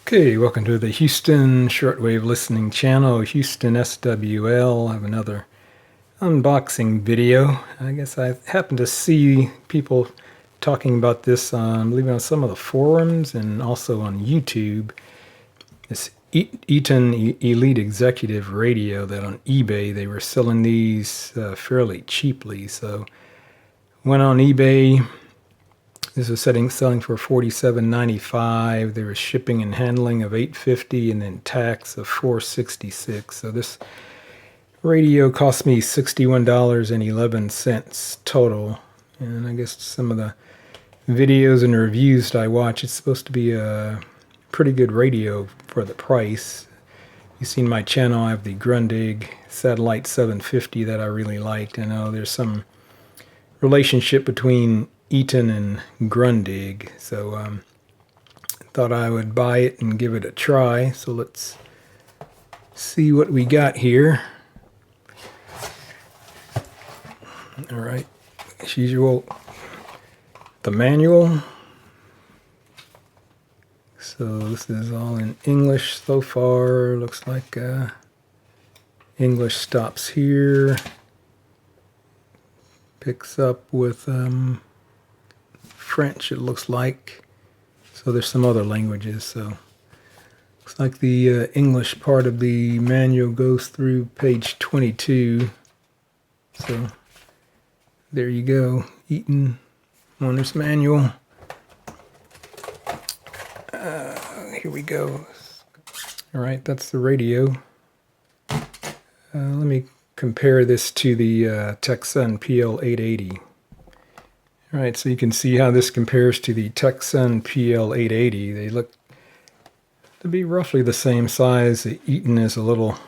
Okay, welcome to the Houston Shortwave Listening Channel, Houston SWL. I have another unboxing video. I guess I happened to see people talking about this on, I believe, on some of the forums and also on YouTube. This Eton Elite Executive Radio that on eBay, they were selling these fairly cheaply. So went on eBay. This was selling for $47.95. There was shipping and handling of $8.50 and then tax of $4.66. So this radio cost me $61.11 total. And I guess some of the videos and reviews that I watch, it's supposed to be a pretty good radio for the price. You've seen my channel, I have the Grundig Satellite 750 that I really liked. I know there's some relationship between Eton and Grundig, so thought I would buy it and give it a try. So let's see what we got here. All right, as usual, the manual. So this is all in English so far. Looks like English stops here. Picks up with French, it looks like. So there's some other languages. So looks like the English part of the manual goes through page 22. So there you go, Eton Owner's Manual. Here we go. All right, that's the radio. Let me compare this to the Texan PL880. All right, so you can see how this compares to the Texan PL880. They look to be roughly the same size. The Eton is a little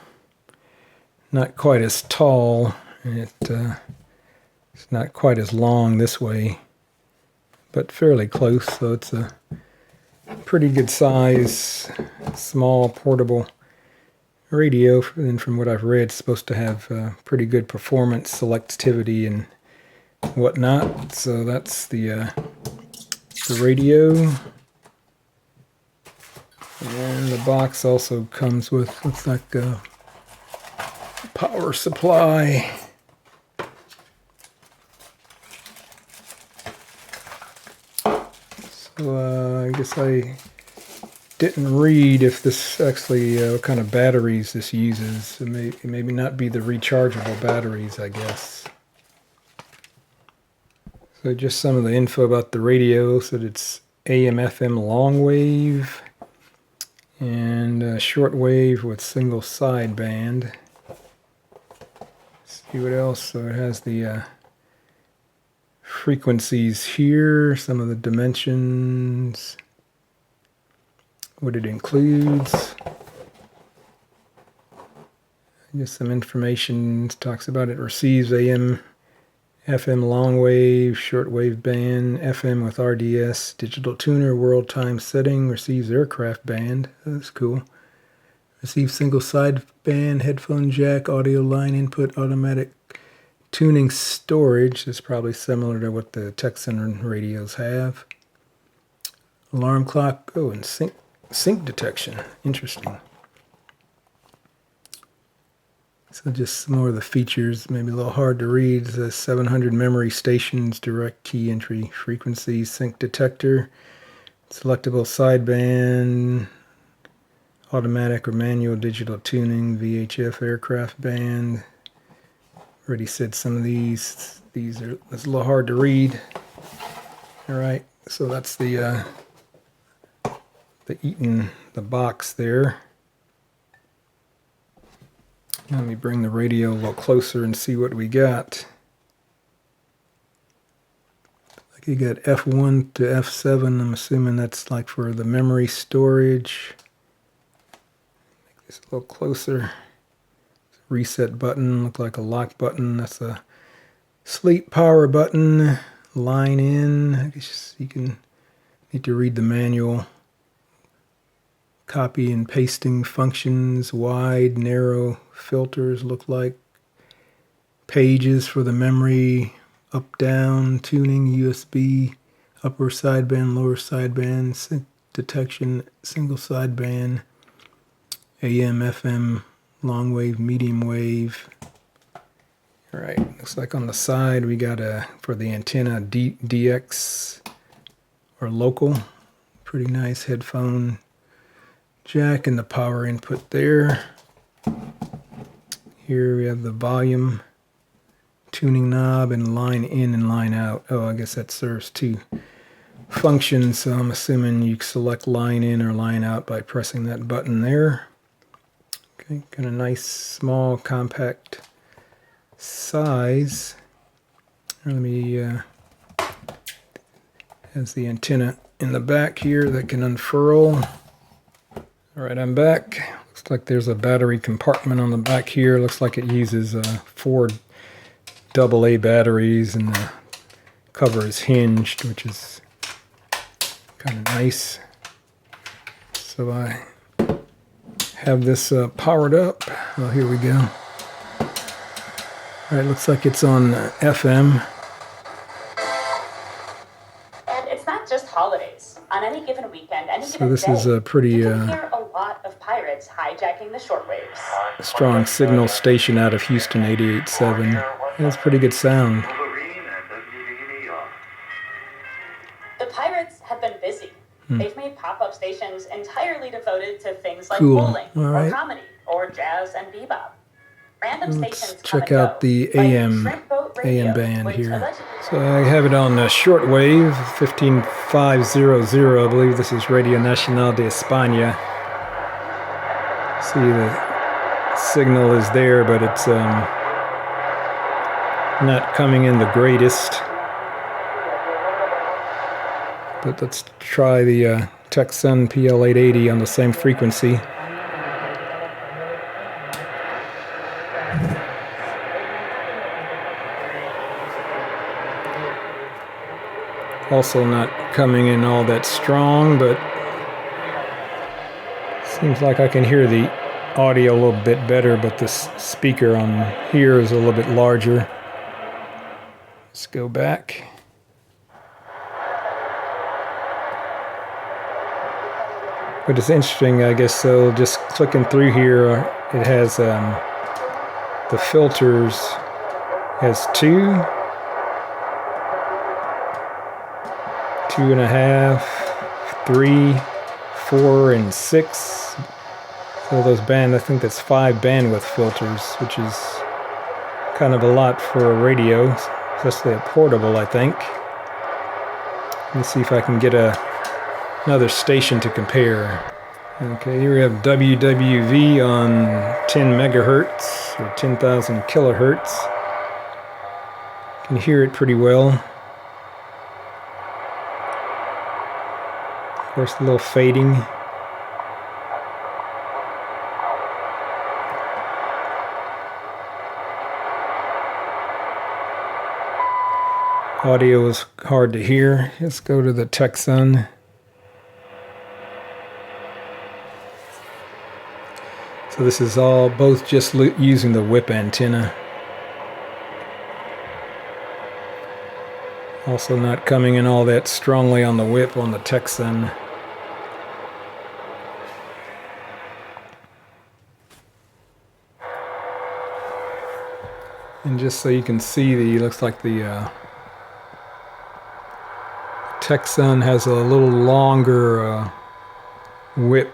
not quite as tall, and it's not quite as long this way, but fairly close. So it's a pretty good size, small, portable radio, and from what I've read, it's supposed to have pretty good performance, selectivity, and whatnot. So that's the radio, and the box also comes with, looks like a power supply. So I guess I didn't read if this actually, what kind of batteries this uses. It may not be the rechargeable batteries, I guess. So just some of the info about the radio. So it's AM/FM long wave and shortwave with single sideband. Let's see what else. So it has the frequencies here, some of the dimensions, what it includes. Just some information. Talks about it receives AM, FM long wave, shortwave band, FM with RDS, digital tuner, world time setting, receives aircraft band. That's cool. Receives single sideband, headphone jack, audio line input, automatic tuning storage. That's probably similar to what the Texan radios have. Alarm clock, oh, and sync detection. Interesting. So just some more of the features, maybe a little hard to read. It says 700 memory stations, direct key entry frequencies, sync detector, selectable sideband, automatic or manual digital tuning, VHF aircraft band. Already said some of these. It's a little hard to read. All right, so that's the Eton, the box there. Let me bring the radio a little closer and see what we got. Like you got F1 to F7. I'm assuming that's like for the memory storage. Make this a little closer. Reset button, look like a lock button. That's a sleep power button. Line in. I guess you can need to read the manual. Copy and pasting functions, wide, narrow filters look like. Pages for the memory, up, down, tuning, USB, upper sideband, lower sideband, sync detection, single sideband, AM, FM, long wave, medium wave. All right, looks like on the side we got for the antenna DX or local. Pretty nice headphone jack and the power input there. Here we have the volume, tuning knob, and line in and line out. Oh, I guess that serves two functions, so I'm assuming you select line in or line out by pressing that button there. Okay, kind of nice, small, compact size. Let me, has the antenna in the back here that can unfurl. All right, I'm back. Looks like there's a battery compartment on the back here. Looks like it uses 4 AA batteries, and the cover is hinged, which is kind of nice. So I have this powered up. Well, here we go. All right, looks like it's on FM. And it's not just holidays. On any given weekend, any So given this day, is a pretty you can hear a lot of pirates hijacking the shortwaves. strong signal station out of Houston 88.7. That's pretty good sound. The pirates have been busy. They've made pop-up stations entirely devoted to things like Cool. bowling, All right. or comedy, or jazz and bebop. Random Let's stations check come and out go, the like AM Shrimp Boat Radio, band which here. allegedly- So I have it on shortwave 15500. I believe this is Radio Nacional de España. See, the signal is there, but it's not coming in the greatest. But let's try the Texan PL880 on the same frequency. Also not coming in all that strong, but seems like I can hear the audio a little bit better, but this speaker on here is a little bit larger. Let's go back. But it's interesting, I guess, so just clicking through here, it has the filters has 2, 2.5, 3, 4, and 6. So those I think that's 5 bandwidth filters, which is kind of a lot for a radio, especially a portable, I think. Let me see if I can get another station to compare. Okay, here we have WWV on 10 megahertz or 10,000 kilohertz. Can hear it pretty well. Of course, a little fading. Audio is hard to hear. Let's go to the Texan. So this is all both just using the whip antenna. Also not coming in all that strongly on the whip on the Texan. And just so you can see, looks like the Texan has a little longer whip.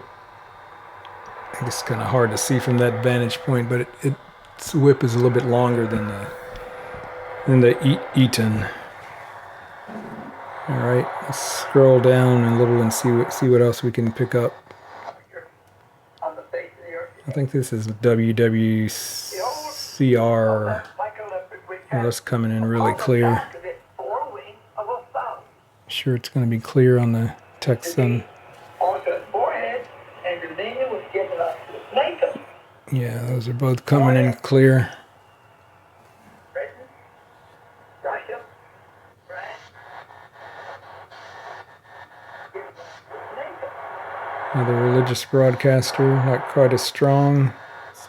I think it's kind of hard to see from that vantage point, but its whip is a little bit longer than the Eton. All right, let's scroll down a little and see what else we can pick up. I think this is WWCR. Oh, that's coming in really clear. Sure, it's going to be clear on the Texan. Yeah, those are both coming in clear. Another religious broadcaster, not quite as strong.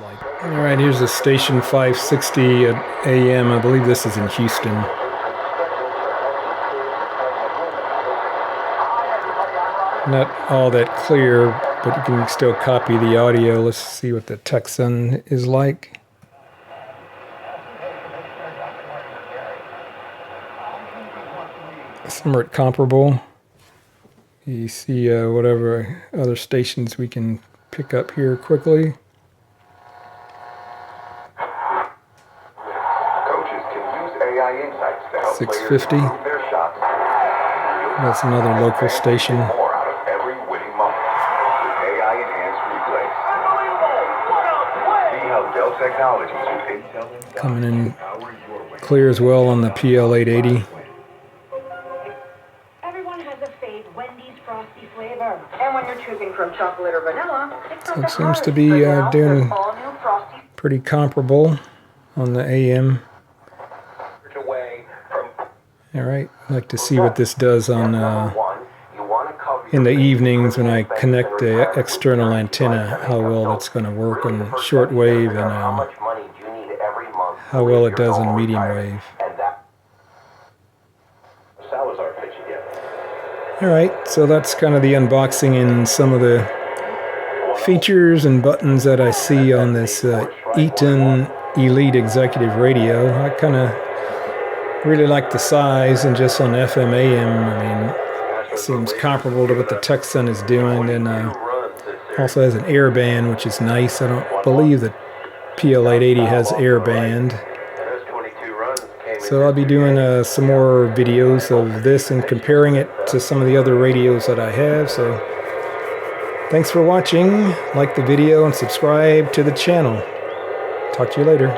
All right, here's the station 560 at AM. I believe this is in Houston. Not all that clear, but you can still copy the audio. Let's see what the Texan is like. Somewhat comparable. You see whatever other stations we can pick up here quickly. Coaches can use AI insights to help 650. players improve their shots. That's another local station. More out of every winning moment with AI enhanced replays. See how Dell Technologies with Intel Coming in clear as well on the PL880. Everyone has a fave Wendy's Frosty flavor. And when you're choosing from chocolate or vanilla, it's So not it that seems hard. to be But now doing there's all new Frosty pretty comparable on the AM. away from All right, I'd like to see what this does on number one. You want to cover in the evenings when I connect the external antenna, how well that's going to work on shortwave and how much money do you need every month how well it does on medium wave. and that Salazar pitch again. All right, so that's kind of the unboxing and some of the features and buttons that I see on this Eton Elite Executive Radio. I kind of really like the size, and just on FM AM, I mean, it seems comparable to what the Texan is doing, and also has an air band, which is nice. I don't believe that PL880 has air band. So I'll be doing some more videos of this and comparing it to some of the other radios that I have. So thanks for watching. Like the video and subscribe to the channel. Talk to you later.